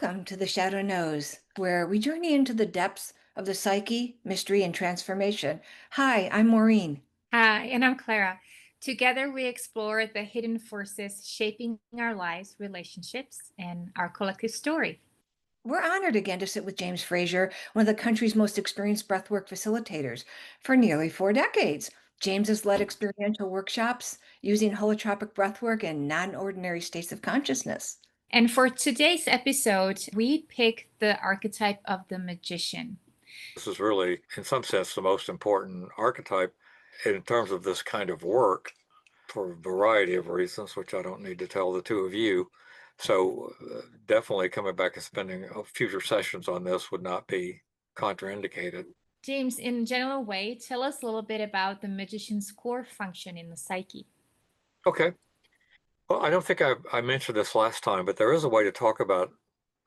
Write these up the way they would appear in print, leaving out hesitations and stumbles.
Welcome to the Shadow Knows, where we journey into the depths of the psyche, mystery, and transformation. Hi, I'm Maureen. Hi, and I'm Klara. Together, we explore the hidden forces shaping our lives, relationships, and our collective story. We're honored again to sit with James Frazier, one of the country's most experienced breathwork facilitators. For nearly 4 decades, James has led experiential workshops using holotropic breathwork in non-ordinary states of consciousness. And for today's episode, we pick the archetype of the magician. This is really, in some sense, the most important archetype in terms of this kind of work for a variety of reasons, which I don't need to tell the two of you. So definitely coming back and spending future sessions on this would not be contraindicated. James, in a general way, tell us a little bit about the magician's core function in the psyche. Okay. Well, I don't think I mentioned this last time, but there is a way to talk about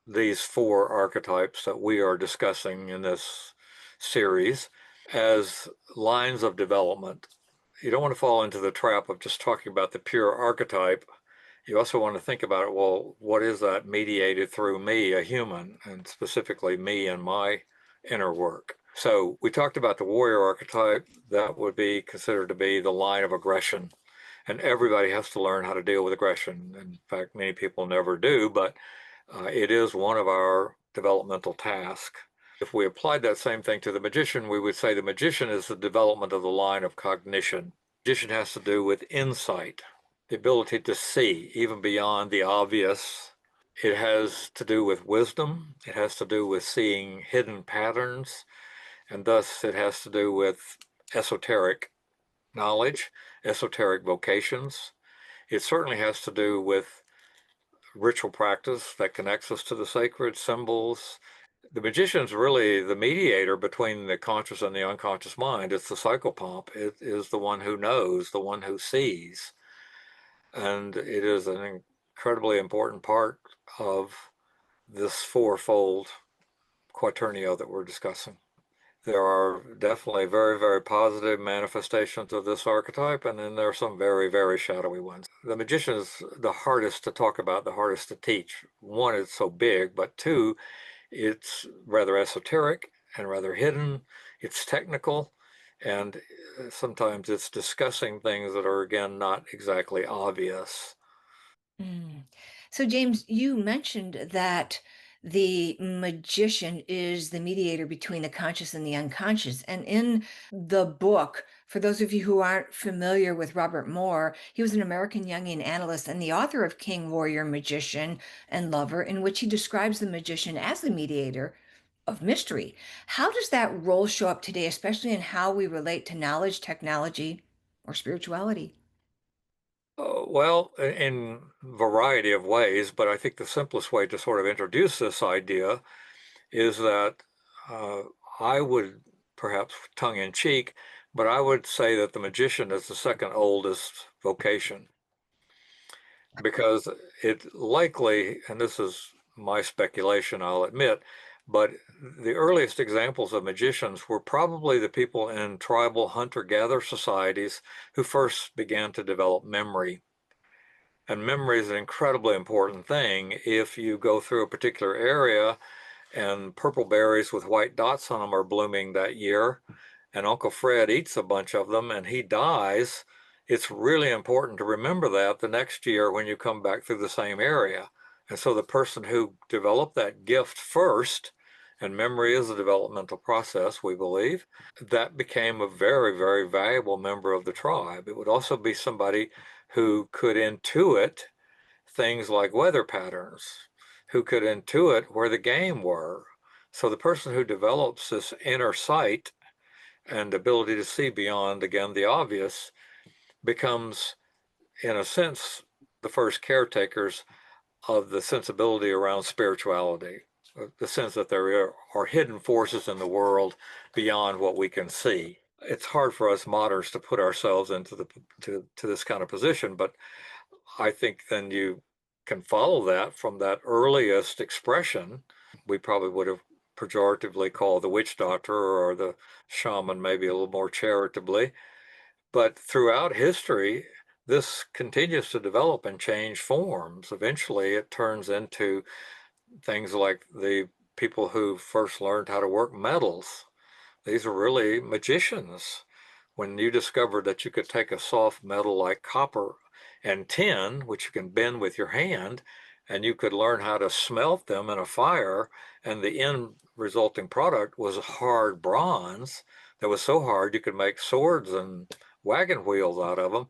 these four archetypes that we are discussing in this series as lines of development. You don't want to fall into the trap of just talking about the pure archetype. You also want to think about it, well, what is that mediated through me, a human, and specifically me and my inner work? So we talked about the warrior archetype. That would be considered to be the line of aggression. And everybody has to learn how to deal with aggression. In fact, many people never do, but it is one of our developmental tasks. If we applied that same thing to the magician, we would say the magician is the development of the line of cognition. Magician has to do with insight, the ability to see even beyond the obvious. It has to do with wisdom. It has to do with seeing hidden patterns, and thus it has to do with esoteric knowledge, esoteric vocations. It certainly has to do with ritual practice that connects us to the sacred symbols. The magician's really the mediator between the conscious and the unconscious mind. It's the psychopomp. It is the one who knows, the one who sees. And it is an incredibly important part of this fourfold quaternio that we're discussing. There are definitely very, very positive manifestations of this archetype, and then there are some very, very shadowy ones. The magician is the hardest to talk about, the hardest to teach. One, it's so big, but two, it's rather esoteric and rather hidden. It's technical, and sometimes it's discussing things that are, again, not exactly obvious. Mm. So, James, you mentioned that the magician is the mediator between the conscious and the unconscious. And in the book, for those of you who aren't familiar with Robert Moore, he was an American Jungian analyst and the author of King, Warrior, Magician, and Lover, in which he describes the magician as the mediator of mystery. How does that role show up today, especially in how we relate to knowledge, technology, or spirituality? Well, in variety of ways, but I think the simplest way to sort of introduce this idea is that uh, I would, perhaps tongue in cheek, but I would say that the magician is the second oldest vocation because it likely, and this is my speculation, I'll admit, but the earliest examples of magicians were probably the people in tribal hunter-gatherer societies who first began to develop memory. And memory is an incredibly important thing. If you go through a particular area and purple berries with white dots on them are blooming that year, and Uncle Fred eats a bunch of them and he dies, it's really important to remember that the next year when you come back through the same area. And so the person who developed that gift first, and memory is a developmental process, we believe, that became a very, very valuable member of the tribe. It would also be somebody who could intuit things like weather patterns, who could intuit where the game were. So the person who develops this inner sight and ability to see beyond, again, the obvious, becomes, in a sense, the first caretakers of the sensibility around spirituality, the sense that there are hidden forces in the world beyond what we can see. It's hard for us moderns to put ourselves into to this kind of position, but I think then you can follow that from that earliest expression. We probably would have pejoratively called the witch doctor or the shaman, maybe a little more charitably. But throughout history, this continues to develop and change forms. Eventually, it turns into things like the people who first learned how to work metals. These are really magicians. When you discovered that you could take a soft metal like copper and tin, which you can bend with your hand, and you could learn how to smelt them in a fire, and the end resulting product was hard bronze that was so hard you could make swords and wagon wheels out of them.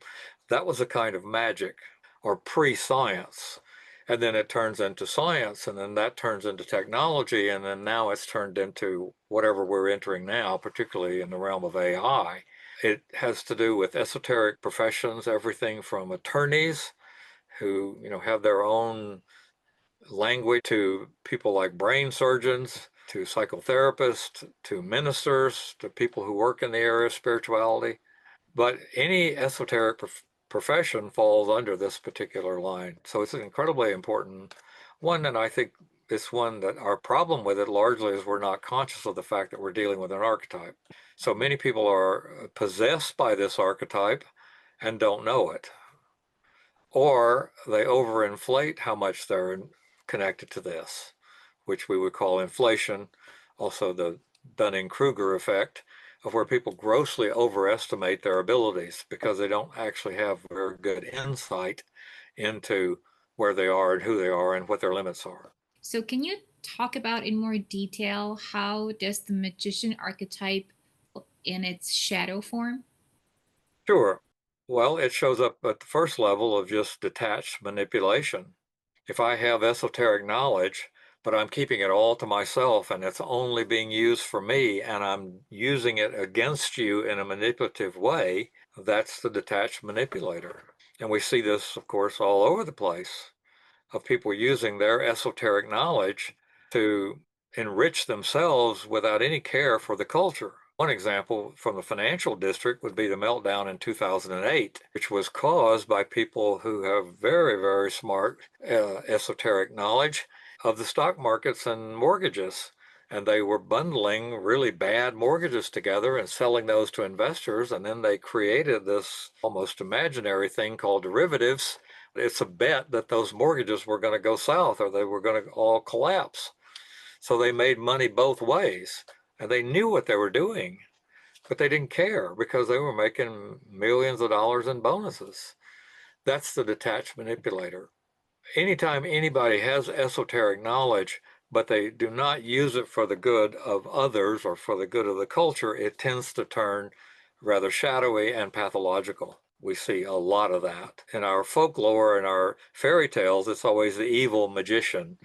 That was a kind of magic or pre-science. And then it turns into science, and then that turns into technology, and then now it's turned into whatever we're entering now, particularly in the realm of AI. It has to do with esoteric professions, everything from attorneys who, have their own language, to people like brain surgeons, to psychotherapists, to ministers, to people who work in the area of spirituality. But any esoteric profession falls under this particular line. So it's an incredibly important one. And I think it's one that our problem with it largely is we're not conscious of the fact that we're dealing with an archetype. So many people are possessed by this archetype and don't know it. Or they overinflate how much they're connected to this, which we would call inflation, also the Dunning-Kruger effect, of where people grossly overestimate their abilities because they don't actually have very good insight into where they are and who they are and what their limits are. So can you talk about in more detail how does the magician archetype in its shadow form? Sure. Well, it shows up at the first level of just detached manipulation. If I have esoteric knowledge, but I'm keeping it all to myself and it's only being used for me and I'm using it against you in a manipulative way, that's the detached manipulator. And we see this, of course, all over the place, of people using their esoteric knowledge to enrich themselves without any care for the culture. One example from the financial district would be the meltdown in 2008, which was caused by people who have very, very smart esoteric knowledge of the stock markets and mortgages. And they were bundling really bad mortgages together and selling those to investors. And then they created this almost imaginary thing called derivatives. It's a bet that those mortgages were going to go south or they were going to all collapse. So they made money both ways and they knew what they were doing, but they didn't care because they were making millions of dollars in bonuses. That's the detached manipulator. Anytime anybody has esoteric knowledge, but they do not use it for the good of others or for the good of the culture, it tends to turn rather shadowy and pathological. We see a lot of that. In our folklore and our fairy tales, it's always the evil magician.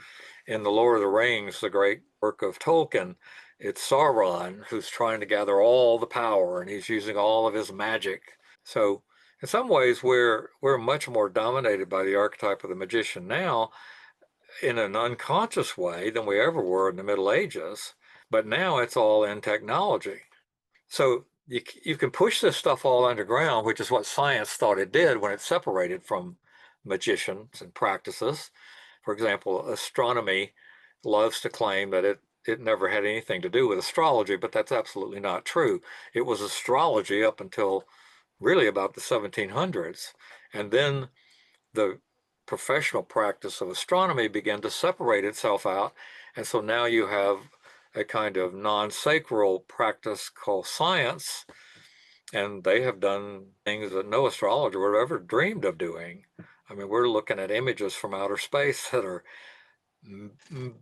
In The Lord of the Rings, the great work of Tolkien, it's Sauron who's trying to gather all the power and he's using all of his magic. So in some ways, we're much more dominated by the archetype of the magician now in an unconscious way than we ever were in the Middle Ages. But now it's all in technology. So you can push this stuff all underground, which is what science thought it did when it separated from magicians and practices. For example, astronomy loves to claim that it never had anything to do with astrology, but that's absolutely not true. It was astrology up until really about the 1700s. And then the professional practice of astronomy began to separate itself out. And so now you have a kind of non-sacral practice called science, and they have done things that no astrologer would have ever dreamed of doing. I mean, we're looking at images from outer space that are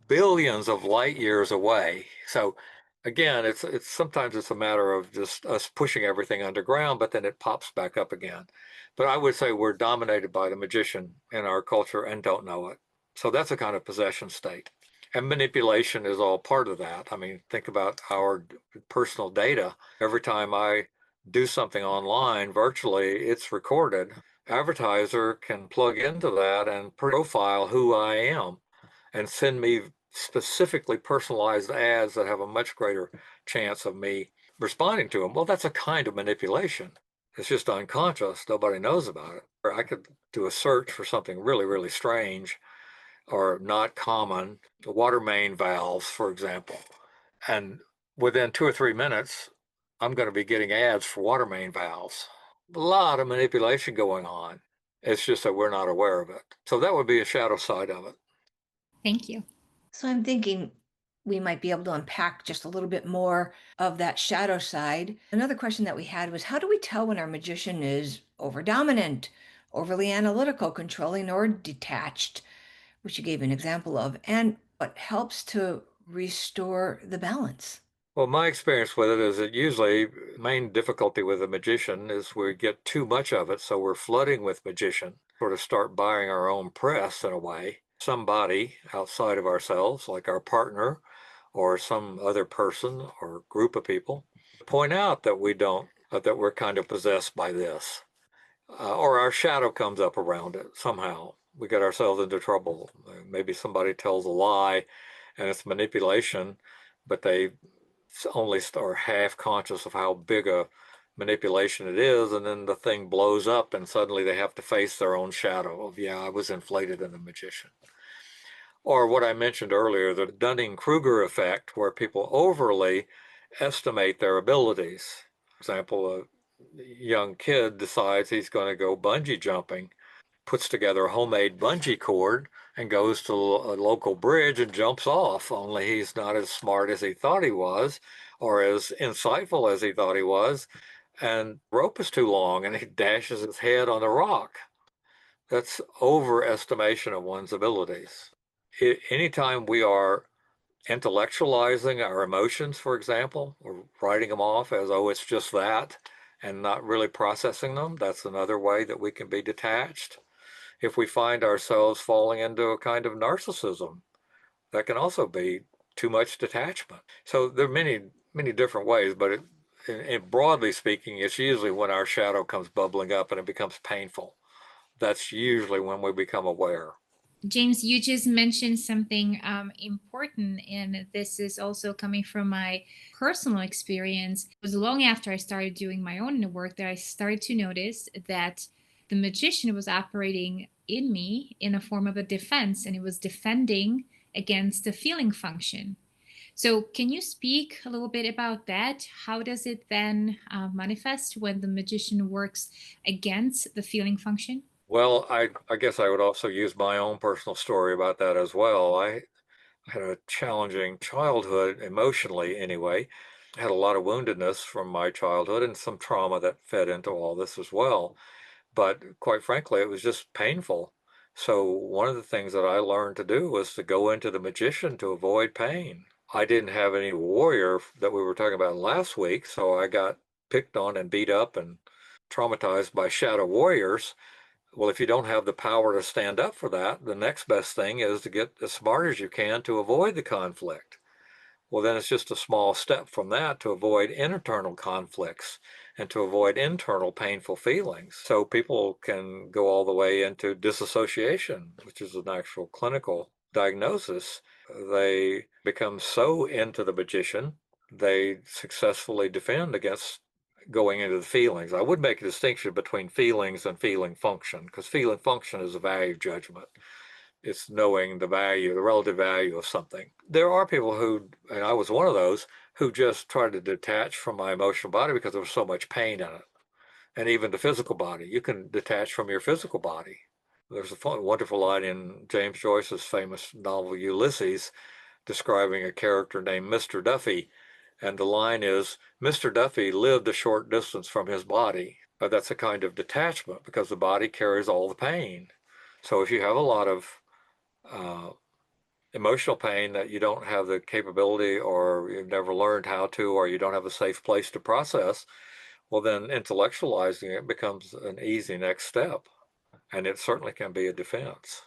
billions of light years away. So again, it's sometimes it's a matter of just us pushing everything underground, but then it pops back up again. But I would say we're dominated by the magician in our culture and don't know it. So that's a kind of possession state. And manipulation is all part of that. I mean, think about our personal data. Every time I do something online virtually, it's recorded. Advertiser can plug into that and profile who I am and send me specifically personalized ads that have a much greater chance of me responding to them. Well, that's a kind of manipulation. It's just unconscious. Nobody knows about it. Or I could do a search for something really, really strange or not common, water main valves, for example. And within 2 or 3 minutes, I'm going to be getting ads for water main valves. A lot of manipulation going on. It's just that we're not aware of it. So that would be a shadow side of it. Thank you. So I'm thinking we might be able to unpack just a little bit more of that shadow side. Another question that we had was, how do we tell when our magician is over dominant, overly analytical, controlling, or detached, which you gave an example of, and what helps to restore the balance? Well, my experience with it is that usually main difficulty with a magician is we get too much of it, so we're flooding with magician, sort of start buying our own press in a way. Somebody outside of ourselves, like our partner or some other person or group of people, point out that we don't, that we're kind of possessed by this, or our shadow comes up around it somehow. We get ourselves into trouble. Maybe somebody tells a lie and it's manipulation, but they only are half conscious of how big a manipulation it is, and then the thing blows up and suddenly they have to face their own shadow of, yeah, I was inflated in the magician. Or what I mentioned earlier, the Dunning-Kruger effect, where people overly estimate their abilities. For example, a young kid decides he's going to go bungee jumping, puts together a homemade bungee cord and goes to a local bridge and jumps off, only he's not as smart as he thought he was or as insightful as he thought he was, and rope is too long and he dashes his head on the rock. That's overestimation of one's abilities. Anytime we are intellectualizing our emotions, for example, or writing them off as, oh, it's just that, and not really processing them, that's another way that we can be detached. If we find ourselves falling into a kind of narcissism, that can also be too much detachment. So there are many different ways, but broadly speaking, it's usually when our shadow comes bubbling up and it becomes painful. That's usually when we become aware. James, you just mentioned something important, and this is also coming from my personal experience. It was long after I started doing my own work that I started to notice that the magician was operating in me in a form of a defense, and it was defending against the feeling function. So, can you speak a little bit about that? How does it then manifest when the magician works against the feeling function? Well, I guess I would also use my own personal story about that as well. I had a challenging childhood, emotionally anyway. I had a lot of woundedness from my childhood and some trauma that fed into all this as well. But quite frankly, it was just painful. So one of the things that I learned to do was to go into the magician to avoid pain. I didn't have any warrior that we were talking about last week, so I got picked on and beat up and traumatized by shadow warriors. Well, if you don't have the power to stand up for that, the next best thing is to get as smart as you can to avoid the conflict. Well, then it's just a small step from that to avoid internal conflicts and to avoid internal painful feelings. So people can go all the way into disassociation, which is an actual clinical diagnosis. They become so into the magician, they successfully defend against going into the feelings. I would make a distinction between feelings and feeling function, because feeling function is a value judgment. It's knowing the value, the relative value of something. There are people who, and I was one of those, who just tried to detach from my emotional body because there was so much pain in it. And even the physical body, you can detach from your physical body. There's a wonderful line in James Joyce's famous novel Ulysses describing a character named Mr. Duffy. And the line is, Mr. Duffy lived a short distance from his body. That's a kind of detachment because the body carries all the pain. So if you have a lot of uh, emotional pain that you don't have the capability or you've never learned how to, or you don't have a safe place to process, well, then intellectualizing it becomes an easy next step. And it certainly can be a defense.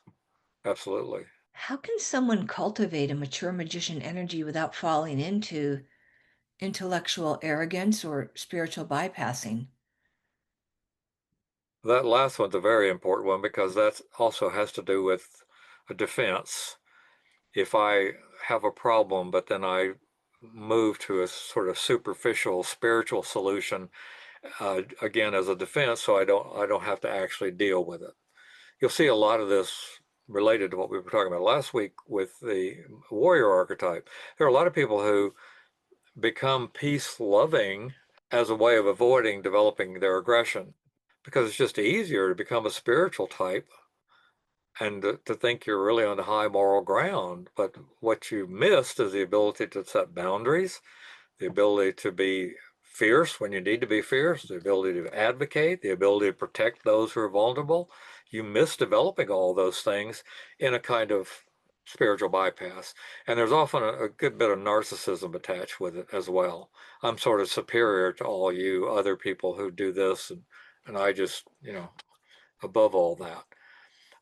Absolutely. How can someone cultivate a mature magician energy without falling into intellectual arrogance or spiritual bypassing? That last one's a very important one because that also has to do with a defense. If I have a problem, but then I move to a sort of superficial spiritual solution, again as a defense, so I don't have to actually deal with it. You'll see a lot of this related to what we were talking about last week with the warrior archetype. There are a lot of people who become peace loving as a way of avoiding developing their aggression because it's just easier to become a spiritual type and to think you're really on the high moral ground. But what you missed is the ability to set boundaries, the ability to be fierce when you need to be fierce, the ability to advocate, the ability to protect those who are vulnerable. You miss developing all those things in a kind of spiritual bypass. And there's often a good bit of narcissism attached with it as well. I'm sort of superior to all you other people who do this, and I just, above all that.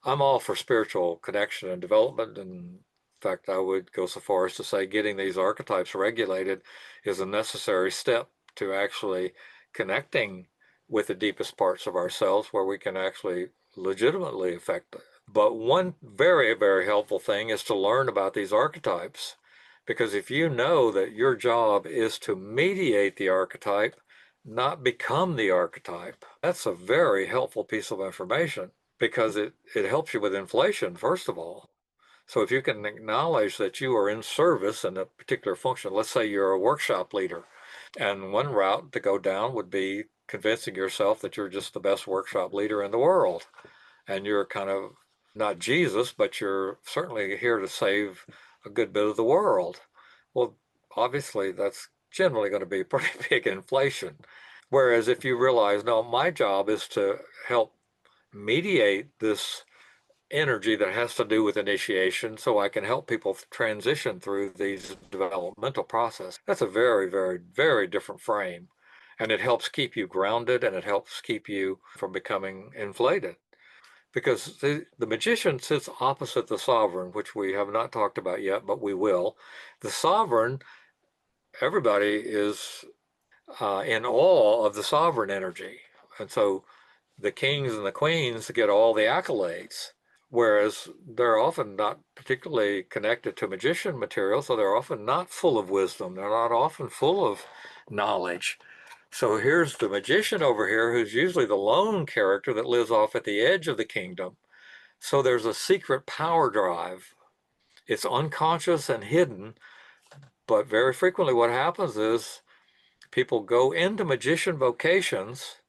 I'm all for spiritual connection and development. And in fact, I would go so far as to say getting these archetypes regulated is a necessary step to actually connecting with the deepest parts of ourselves where we can actually legitimately affect it. But one very, very helpful thing is to learn about these archetypes. Because if you know that your job is to mediate the archetype, not become the archetype, that's a very helpful piece of information because it helps you with inflation, first of all. So if you can acknowledge that you are in service in a particular function, let's say you're a workshop leader, and one route to go down would be convincing yourself that you're just the best workshop leader in the world. And you're kind of not Jesus, but you're certainly here to save a good bit of the world. Well, obviously, that's generally going to be pretty big inflation. Whereas if you realize, no, my job is to help mediate this energy that has to do with initiation so I can help people transition through these developmental processes. That's a very, very, very different frame. And it helps keep you grounded and it helps keep you from becoming inflated. Because the magician sits opposite the sovereign, which we have not talked about yet, but we will. The sovereign, everybody is in awe of the sovereign energy. And so the kings and the queens get all the accolades, whereas they're often not particularly connected to magician material, so they're often not full of wisdom. They're not often full of knowledge. So here's the magician over here, who's usually the lone character that lives off at the edge of the kingdom. So there's a secret power drive. It's unconscious and hidden, but very frequently what happens is people go into magician vocations,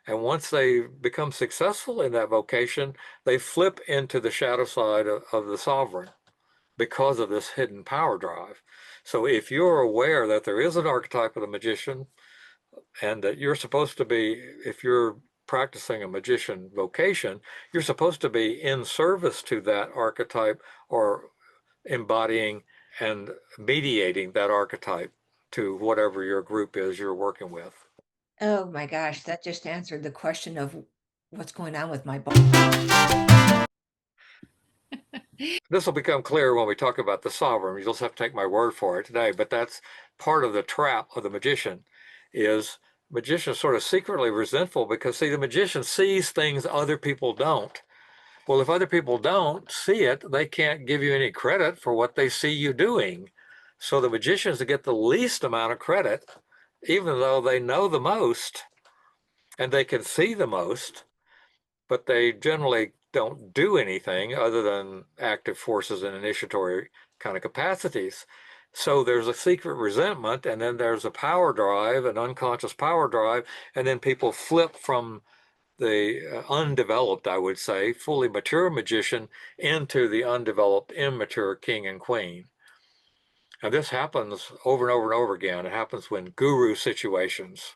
and once they become successful in that vocation, they flip into the shadow side of the sovereign because of this hidden power drive. So if you're aware that there is an archetype of the magician and that you're supposed to be, if you're practicing a magician vocation, you're supposed to be in service to that archetype or embodying and mediating that archetype to whatever your group is you're working with. Oh my gosh, that just answered the question of what's going on with my body. This will become clear when we talk about the sovereign. You'll just have to take my word for it today, but that's part of the trap of the magician is magicians sort of secretly resentful because see, the magician sees things other people don't. Well, if other people don't see it, they can't give you any credit for what they see you doing. So the magicians get the least amount of credit, even though they know the most and they can see the most, but they generally don't do anything other than active forces and initiatory kind of capacities. So there's a secret resentment, and then there's a power drive, an unconscious power drive, and then people flip from the undeveloped, I would say, fully mature magician into the undeveloped, immature king and queen. And this happens over and over and over again. It happens when guru situations.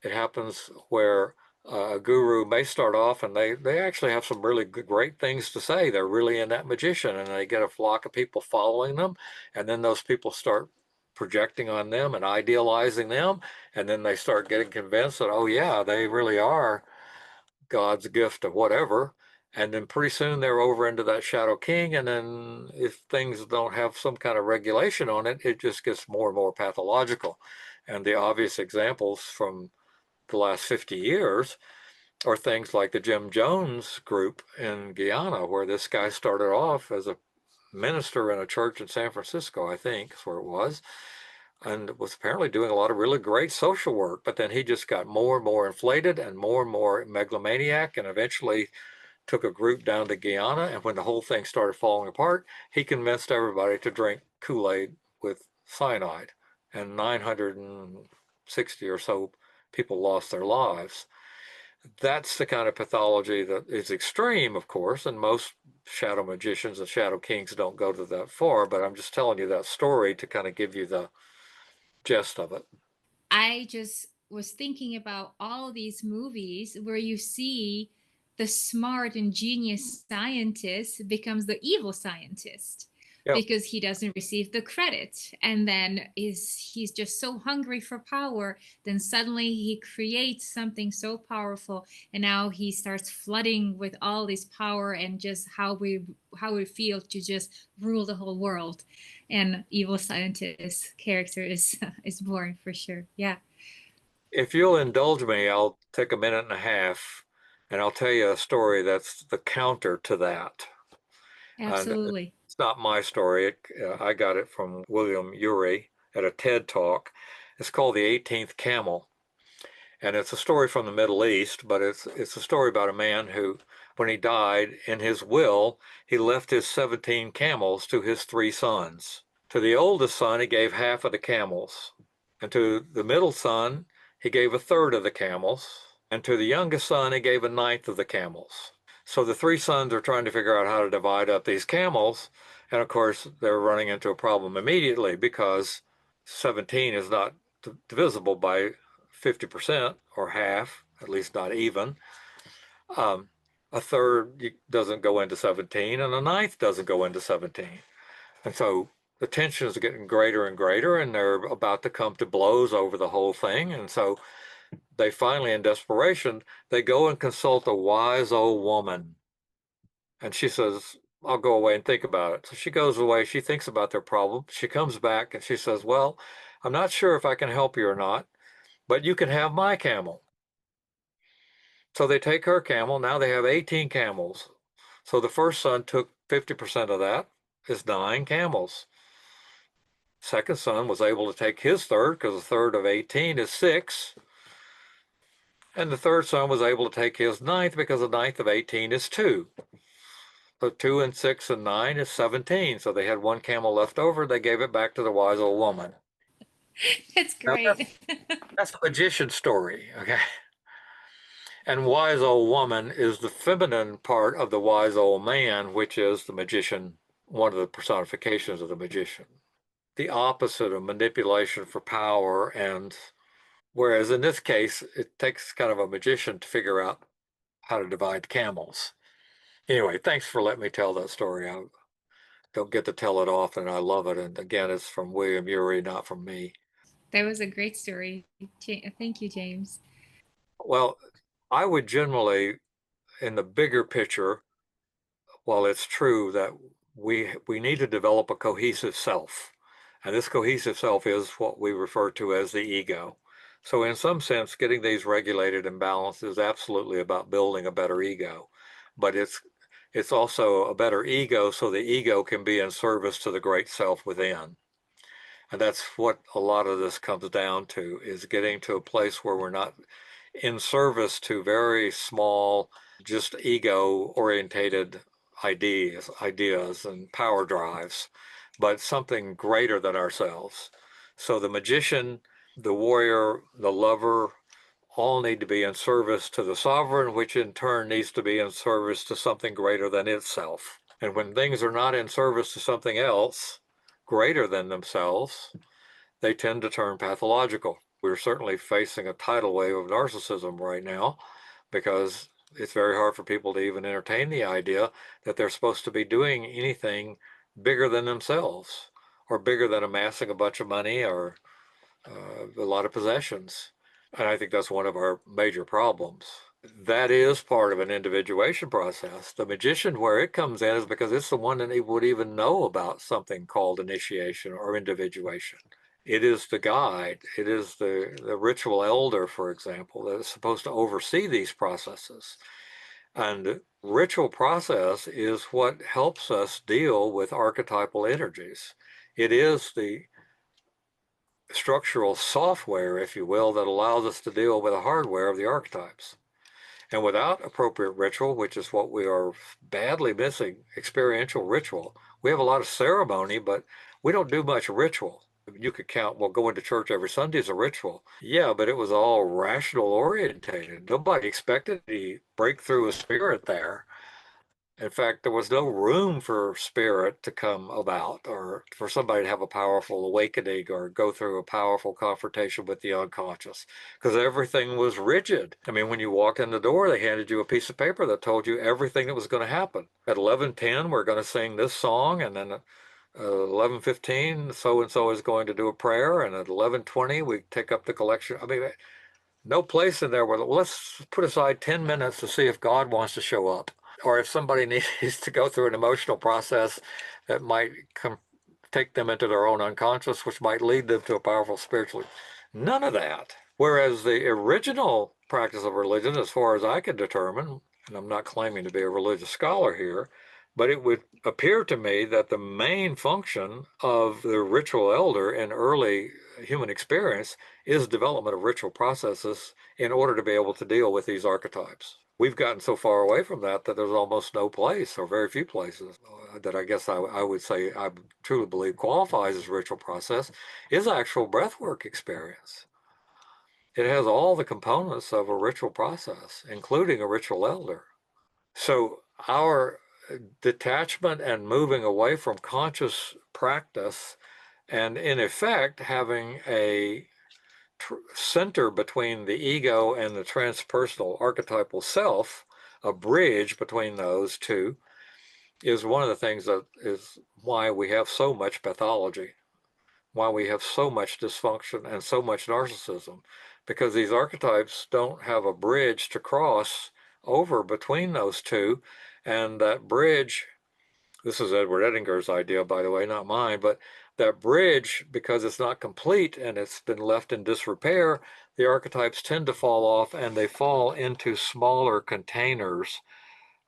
It happens where a guru may start off and they actually have some really good, great things to say. They're really in that magician and they get a flock of people following them. And then those people start projecting on them and idealizing them. And then they start getting convinced that, oh, yeah, they really are God's gift of whatever. And then pretty soon they're over into that shadow king. And then if things don't have some kind of regulation on it, it just gets more and more pathological. And the obvious examples from the last 50 years are things like the Jim Jones group in Guyana, where this guy started off as a minister in a church in San Francisco, I think is where it was, and was apparently doing a lot of really great social work. But then he just got more and more inflated and more megalomaniac, and eventually took a group down to Guyana. And when the whole thing started falling apart, he convinced everybody to drink Kool-Aid with cyanide, and 960 or so people lost their lives. That's the kind of pathology that is extreme, of course, and most shadow magicians and shadow kings don't go to that far, but I'm just telling you that story to kind of give you the gist of it. I just was thinking about all these movies where you see the smart and genius scientist becomes the evil scientist Yep. because he doesn't receive the credit, and then he's just so hungry for power, then suddenly he creates something so powerful, and now he starts flooding with all this power and just how we feel to just rule the whole world, and evil scientist character is is born for sure. Yeah, If you'll indulge me, I'll take a minute and a half and I'll tell you a story that's the counter to that. And absolutely. it's not my story. I got it from William Ury at a TED Talk. It's called The 18th Camel. And it's a story from the Middle East, but it's a story about a man who, when he died, in his will, he left his 17 camels to his 3 sons. To the oldest son, he gave half of the camels. And to the middle son, he gave a third of the camels. And to the youngest son, he gave a ninth of the camels. So the 3 sons are trying to figure out how to divide up these camels. And of course, they're running into a problem immediately because 17 is not divisible by 50% or half, at least not even. Um, a third doesn't go into 17, and a ninth doesn't go into 17. And so the tension is getting greater and greater, and they're about to come to blows over the whole thing. And so they finally, in desperation, they go and consult a wise old woman. And she says, I'll go away and think about it. So she goes away, she thinks about their problem. She comes back and she says, well, I'm not sure if I can help you or not, but you can have my camel. So they take her camel. Now they have 18 camels. So the first son took 50% of that, is 9 camels. Second son was able to take his third because a third of 18 is 6. And the third son was able to take his ninth because a ninth of 18 is 2. So 2 and 6 and 9 is 17. So they had 1 camel left over. They gave it back to the wise old woman. That's Now great. that's a magician story, okay? And wise old woman is the feminine part of the wise old man, which is the magician, one of the personifications of the magician. The opposite of manipulation for power. And whereas in this case, it takes kind of a magician to figure out how to divide camels. Anyway, thanks for letting me tell that story. I don't get to tell it often. I love it. And again, it's from William Ury, not from me. That was a great story. Thank you, James. Well, I would generally, in the bigger picture, while it's true that we need to develop a cohesive self, and this cohesive self is what we refer to as the ego. So in some sense, getting these regulated and balanced is absolutely about building a better ego, but it's also a better ego so the ego can be in service to the great self within. And that's what a lot of this comes down to, is getting to a place where we're not in service to very small, just ego orientated ideas and power drives, but something greater than ourselves. So the magician, the warrior, the lover, all need to be in service to the sovereign, which in turn needs to be in service to something greater than itself. And when things are not in service to something else greater than themselves, they tend to turn pathological. We're certainly facing a tidal wave of narcissism right now because it's very hard for people to even entertain the idea that they're supposed to be doing anything bigger than themselves or bigger than amassing a bunch of money or a lot of possessions. And I think that's one of our major problems. That is part of an individuation process. The magician, where it comes in, is because it's the one that would even know about something called initiation or individuation. It is the guide. It is the ritual elder, for example, that is supposed to oversee these processes. And ritual process is what helps us deal with archetypal energies. It is the structural software, if you will, that allows us to deal with the hardware of the archetypes. And without appropriate ritual, which is what we are badly missing, experiential ritual, we have a lot of ceremony, but we don't do much ritual. You could count, well, going to church every Sunday is a ritual. Yeah, but it was all rational orientated. Nobody expected to break through a spirit there. In fact, there was no room for spirit to come about or for somebody to have a powerful awakening or go through a powerful confrontation with the unconscious because everything was rigid. I mean, when you walk in the door, they handed you a piece of paper that told you everything that was going to happen. At 11:10, we're going to sing this song, and then 11:15, so and so is going to do a prayer, and at 11:20 we take up the collection. I mean, no place in there where, well, let's put aside 10 minutes to see if God wants to show up, or if somebody needs to go through an emotional process that might take them into their own unconscious, which might lead them to a powerful spiritual. None of that. Whereas the original practice of religion, as far as I can determine, and I'm not claiming to be a religious scholar here, but it would appear to me that the main function of the ritual elder in early human experience is development of ritual processes in order to be able to deal with these archetypes. We've gotten so far away from that that there's almost no place or very few places that I guess I would say I truly believe qualifies as ritual process is actual breathwork experience. It has all the components of a ritual process, including a ritual elder. So our detachment and moving away from conscious practice and in effect having a center between the ego and the transpersonal archetypal self, a bridge between those two, is one of the things that is why we have so much pathology, why we have so much dysfunction and so much narcissism, because these archetypes don't have a bridge to cross over between those two. And that bridge, this is Edward Edinger's idea, by the way, not mine, but that bridge, because it's not complete and it's been left in disrepair, the archetypes tend to fall off and they fall into smaller containers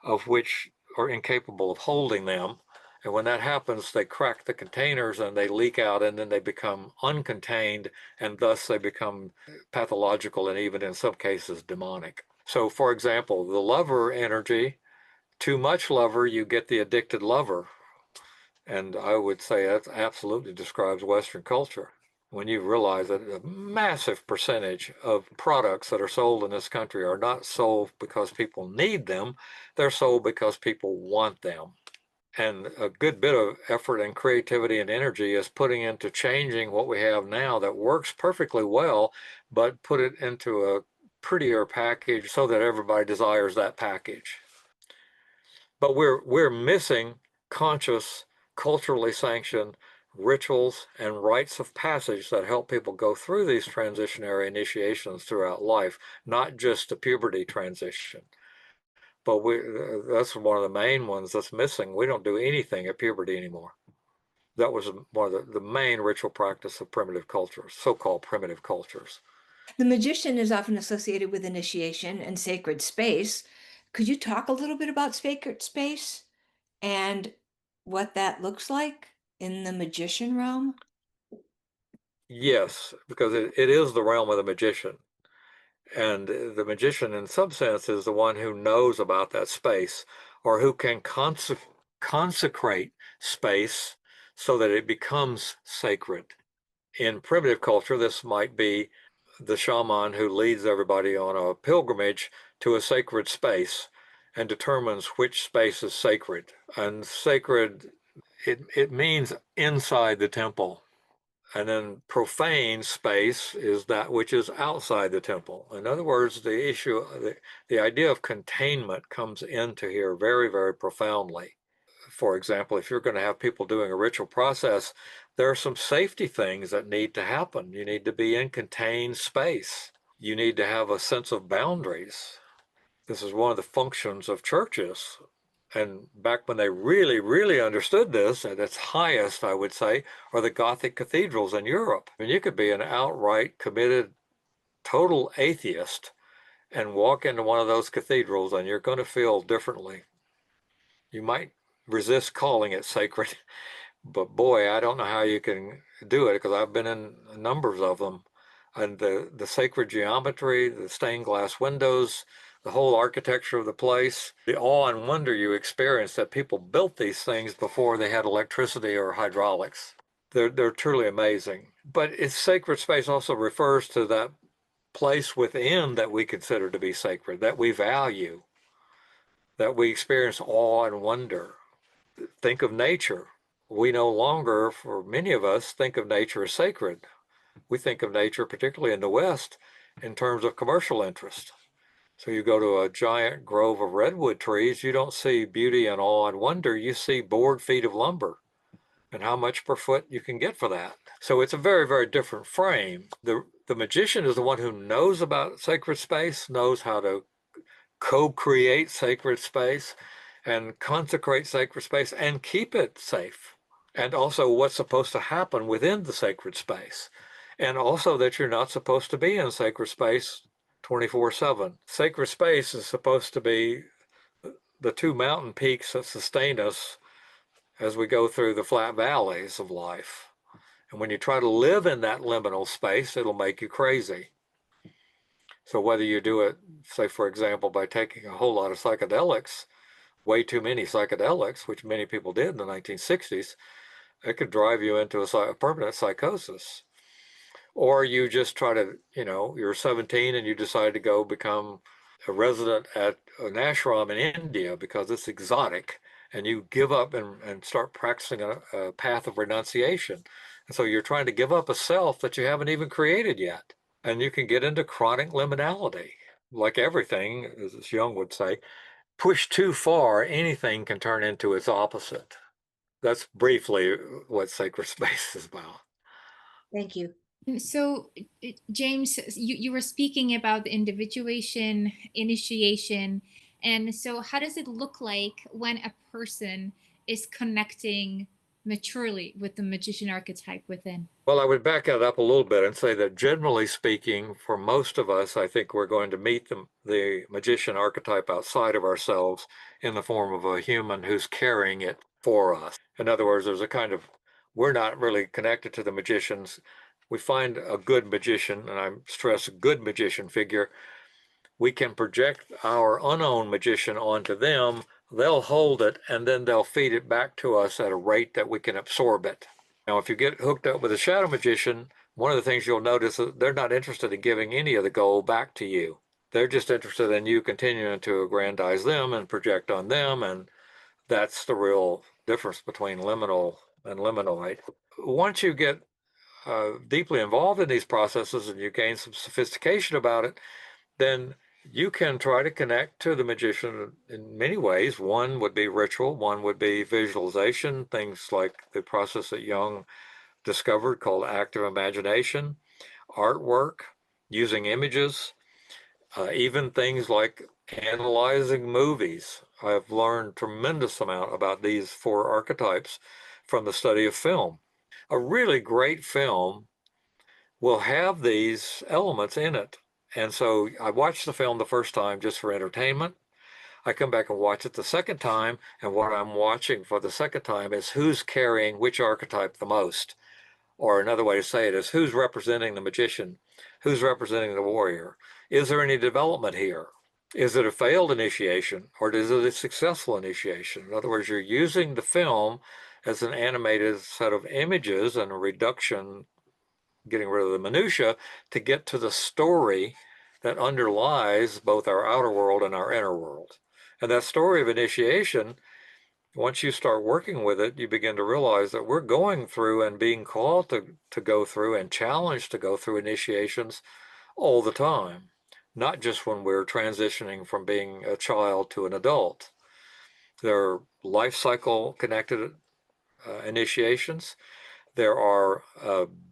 of which are incapable of holding them. And when that happens, they crack the containers and they leak out and then they become uncontained and thus they become pathological and even in some cases demonic. So for example, the lover energy, too much lover, you get the addicted lover. And I would say that absolutely describes Western culture. When you realize that a massive percentage of products that are sold in this country are not sold because people need them, they're sold because people want them. And a good bit of effort and creativity and energy is putting into changing what we have now that works perfectly well, but put it into a prettier package so that everybody desires that package. But we're missing conscious, culturally sanctioned rituals and rites of passage that help people go through these transitionary initiations throughout life, not just the puberty transition. But that's one of the main ones that's missing. We don't do anything at puberty anymore. That was one of the main ritual practice of primitive cultures, so-called primitive cultures. The magician is often associated with initiation and sacred space. Could you talk a little bit about sacred space and what that looks like in the magician realm? Yes, because it is the realm of the magician. And the magician, in some sense, is the one who knows about that space or who can consecrate space so that it becomes sacred. In primitive culture, this might be the shaman who leads everybody on a pilgrimage to a sacred space and determines which space is sacred. And sacred, it means inside the temple. And then profane space is that which is outside the temple. In other words, the issue, the idea of containment comes into here very, very profoundly. For example, if you're going to have people doing a ritual process, there are some safety things that need to happen. You need to be in contained space. You need to have a sense of boundaries. This is one of the functions of churches. And back when they really, really understood this at its highest, I would say, are the Gothic cathedrals in Europe. I mean, you could be an outright committed, total atheist and walk into one of those cathedrals and you're going to feel differently. You might resist calling it sacred, but boy, I don't know how you can do it because I've been in numbers of them. And the sacred geometry, the stained glass windows, the whole architecture of the place, the awe and wonder you experience that people built these things before they had electricity or hydraulics. They're truly amazing. But it's sacred space also refers to that place within that we consider to be sacred, that we value, that we experience awe and wonder. Think of nature. We no longer, for many of us, think of nature as sacred. We think of nature, particularly in the West, in terms of commercial interest. So you go to a giant grove of redwood trees, you don't see beauty and awe and wonder, you see board feet of lumber and how much per foot you can get for that. So it's a very, very different frame. The magician is the one who knows about sacred space, knows how to co-create sacred space and consecrate sacred space and keep it safe. And also what's supposed to happen within the sacred space. And also that you're not supposed to be in sacred space 24/7. Sacred space is supposed to be the two mountain peaks that sustain us as we go through the flat valleys of life. And when you try to live in that liminal space, it'll make you crazy. So whether you do it, say, for example, by taking a whole lot of psychedelics, way too many psychedelics, which many people did in the 1960s, it could drive you into a permanent psychosis. Or you just try to, you're 17 and you decide to go become a resident at an ashram in India because it's exotic, and you give up and start practicing a path of renunciation. And so you're trying to give up a self that you haven't even created yet. And you can get into chronic liminality. Like everything, as Jung would say, push too far, anything can turn into its opposite. That's briefly what sacred space is about. Thank you. So, James, you were speaking about the individuation, initiation. And so, how does it look like when a person is connecting maturely with the magician archetype within? Well, I would back that up a little bit and say that generally speaking, for most of us, I think we're going to meet the magician archetype outside of ourselves in the form of a human who's carrying it for us. In other words, there's a kind of, we're not really connected to the magicians. We find a good magician, and I stress good magician figure, we can project our unowned magician onto them, they'll hold it, and then they'll feed it back to us at a rate that we can absorb it. Now, if you get hooked up with a shadow magician, one of the things you'll notice is they're not interested in giving any of the gold back to you. They're just interested in you continuing to aggrandize them and project on them, and that's the real difference between liminal and liminoid. Once you get deeply involved in these processes and you gain some sophistication about it, then you can try to connect to the magician in many ways. One would be ritual, one would be visualization, things like the process that Jung discovered called active imagination, artwork, using images, even things like analyzing movies. I've learned tremendous amount about these four archetypes from the study of film. A really great film will have these elements in it. And so I watched the film the first time just for entertainment. I come back and watch it the second time, and what I'm watching for the second time is who's carrying which archetype the most. Or another way to say it is who's representing the magician, who's representing the warrior. Is there any development here? Is it a failed initiation, or is it a successful initiation? In other words, you're using the film as an animated set of images and a reduction, getting rid of the minutia, to get to the story that underlies both our outer world and our inner world. And that story of initiation, once you start working with it, you begin to realize that we're going through and being called to go through and challenged to go through initiations all the time, not just when we're transitioning from being a child to an adult. There are life cycle connected initiations. There are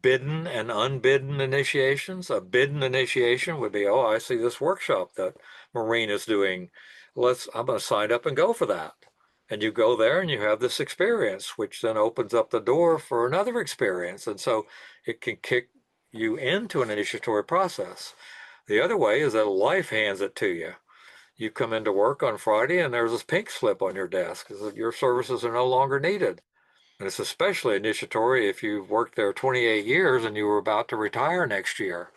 bidden and unbidden initiations. A bidden initiation would be, oh, I see this workshop that Maureen is doing. I'm going to sign up and go for that. And you go there and you have this experience, which then opens up the door for another experience. And so it can kick you into an initiatory process. The other way is that life hands it to you. You come into work on Friday and there's this pink slip on your desk. Your services are no longer needed. And it's especially initiatory if you've worked there 28 years and you were about to retire next year.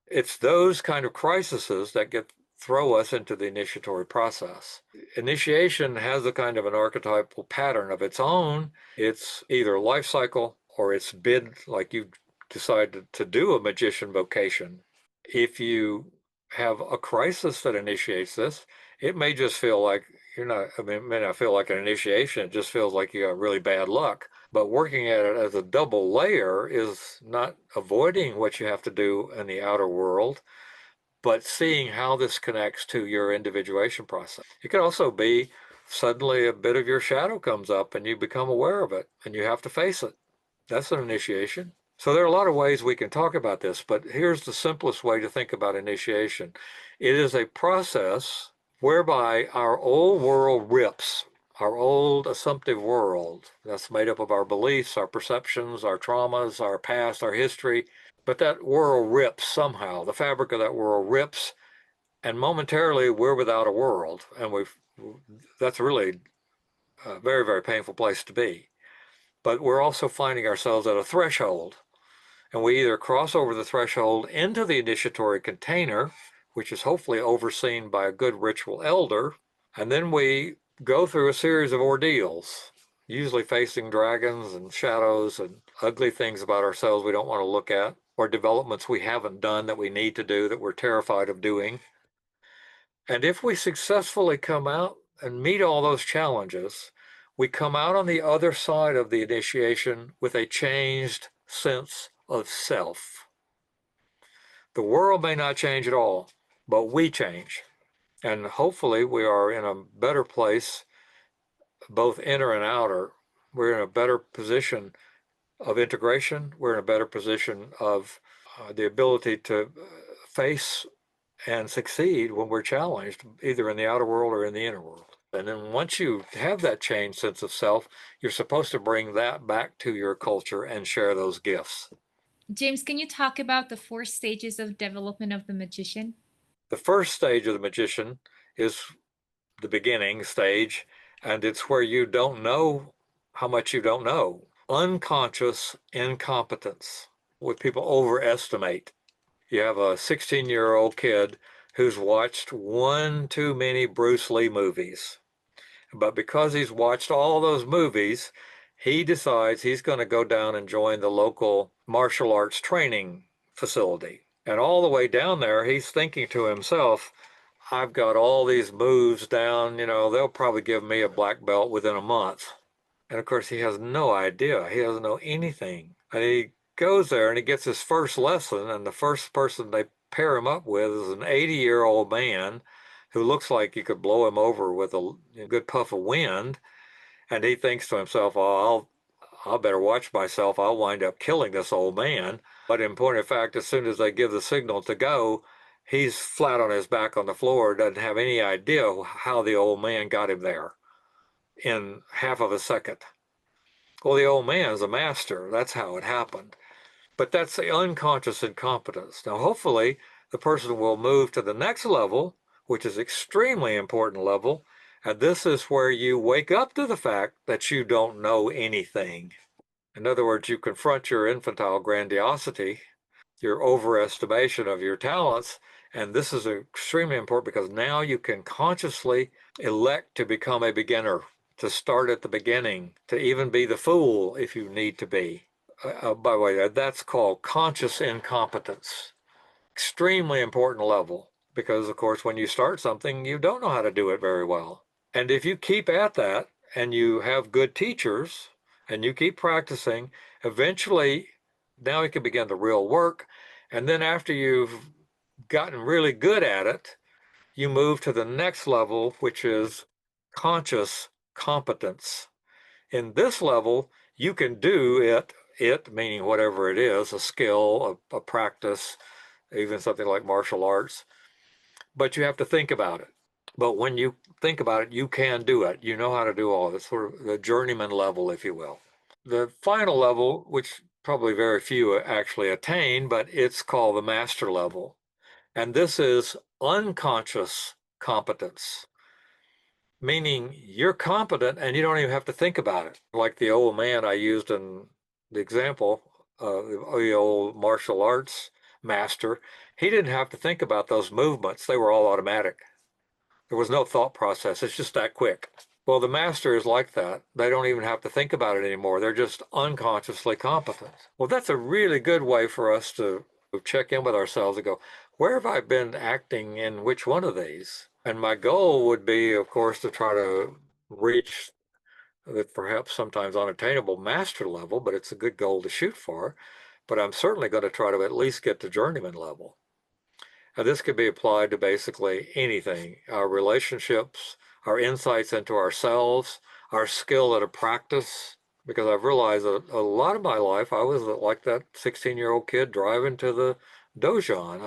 It's those kind of crises that throw us into the initiatory process. Initiation has a kind of an archetypal pattern of its own. It's either life cycle or it's bid like you decided to do a magician vocation. If you have a crisis that initiates this, it may just feel like you're not, I mean, it may not feel like an initiation. It just feels like you got really bad luck. But working at it as a double layer is not avoiding what you have to do in the outer world, but seeing how this connects to your individuation process. It could also be suddenly a bit of your shadow comes up and you become aware of it and you have to face it. That's an initiation. So there are a lot of ways we can talk about this, but here's the simplest way to think about initiation. It is a process whereby our old world rips, our old assumptive world that's made up of our beliefs, our perceptions, our traumas, our past, our history, but that world rips somehow. The fabric of that world rips, and momentarily we're without a world, and that's really a very, very painful place to be. But we're also finding ourselves at a threshold, and we either cross over the threshold into the initiatory container, which is hopefully overseen by a good ritual elder, and then we go through a series of ordeals, usually facing dragons and shadows and ugly things about ourselves we don't want to look at, or developments we haven't done that we need to do that we're terrified of doing. And if we successfully come out and meet all those challenges, we come out on the other side of the initiation with a changed sense of self. The world may not change at all, but we change. And hopefully we are in a better place, both inner and outer. We're in a better position of integration. We're in a better position of the ability to face and succeed when we're challenged, either in the outer world or in the inner world. And then once you have that changed sense of self, you're supposed to bring that back to your culture and share those gifts. James, can you talk about the 4 stages of development of the magician? The first stage of the magician is the beginning stage, and it's where you don't know how much you don't know. Unconscious incompetence, what people overestimate. You have a 16-year-old kid who's watched one too many Bruce Lee movies. But because he's watched all those movies, he decides he's going to go down and join the local martial arts training facility. And all the way down there, he's thinking to himself, I've got all these moves down, they'll probably give me a black belt within a month. And of course, he has no idea. He doesn't know anything. And he goes there and he gets his first lesson, and the first person they pair him up with is an 80-year-old man who looks like you could blow him over with a good puff of wind. And he thinks to himself, oh, I'll better watch myself. I'll wind up killing this old man. But in point of fact, as soon as they give the signal to go, he's flat on his back on the floor, doesn't have any idea how the old man got him there in half of a second. Well, the old man is a master. That's how it happened. But that's the unconscious incompetence. Now, hopefully, the person will move to the next level, which is extremely important level. And this is where you wake up to the fact that you don't know anything. In other words, you confront your infantile grandiosity, your overestimation of your talents. And this is extremely important because now you can consciously elect to become a beginner, to start at the beginning, to even be the fool if you need to be. By the way, that's called conscious incompetence. Extremely important level because, of course, when you start something, you don't know how to do it very well. And if you keep at that and you have good teachers and you keep practicing, eventually now you can begin the real work. And then after you've gotten really good at it, you move to the next level, which is conscious competence. In this level, you can do it meaning whatever it is, a skill, a practice, even something like martial arts, but you have to think about it. But when you think about it, you can do it. You know how to do all this, sort of the journeyman level, if you will. The final level, which probably very few actually attain, but it's called the master level. And this is unconscious competence, meaning you're competent and you don't even have to think about it. Like the old man I used in the example, the old martial arts master, he didn't have to think about those movements. They were all automatic. There was no thought process. It's just that quick. Well, the master is like that. They don't even have to think about it anymore. They're just unconsciously competent. Well, that's a really good way for us to check in with ourselves and go, where have I been acting in which one of these? And my goal would be, of course, to try to reach the perhaps sometimes unattainable master level, but it's a good goal to shoot for. But I'm certainly going to try to at least get to journeyman level. Now, this could be applied to basically anything, our relationships, our insights into ourselves, our skill at a practice. Because I've realized that a lot of my life, I was like that 16-year-old kid driving to the dojon,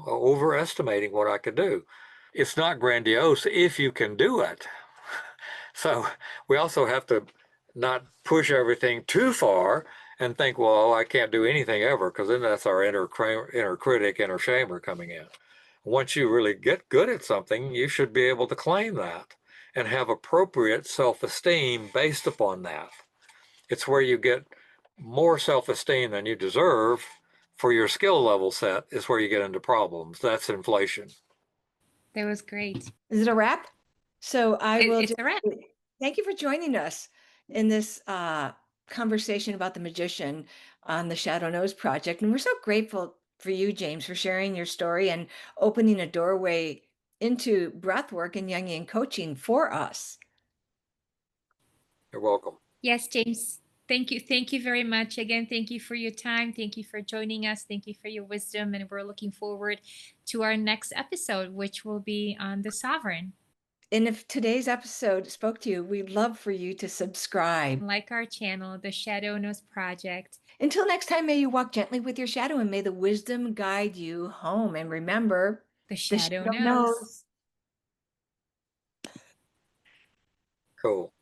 overestimating what I could do. It's not grandiose if you can do it. So we also have to not push everything too far and think, well, I can't do anything ever, because then that's our inner critic, inner shamer coming in. Once you really get good at something, you should be able to claim that and have appropriate self-esteem based upon that. It's where you get more self-esteem than you deserve for your skill level set is where you get into problems. That's inflation. That was great. Is it a wrap? So I will It's just a wrap. thank you for joining us in this conversation about the magician on the Shadow Nose Project. And we're so grateful for you, James, for sharing your story and opening a doorway into breathwork and Jungian coaching for us. You're welcome. Yes, James. Thank you. Thank you very much. Again, thank you for your time. Thank you for joining us. Thank you for your wisdom. And we're looking forward to our next episode, which will be on the sovereign. And if today's episode spoke to you, we'd love for you to subscribe. Like our channel, the Shadow Nose Project. Until next time, may you walk gently with your shadow and may the wisdom guide you home. And remember, The the Shadow shadow knows. knows. Cool.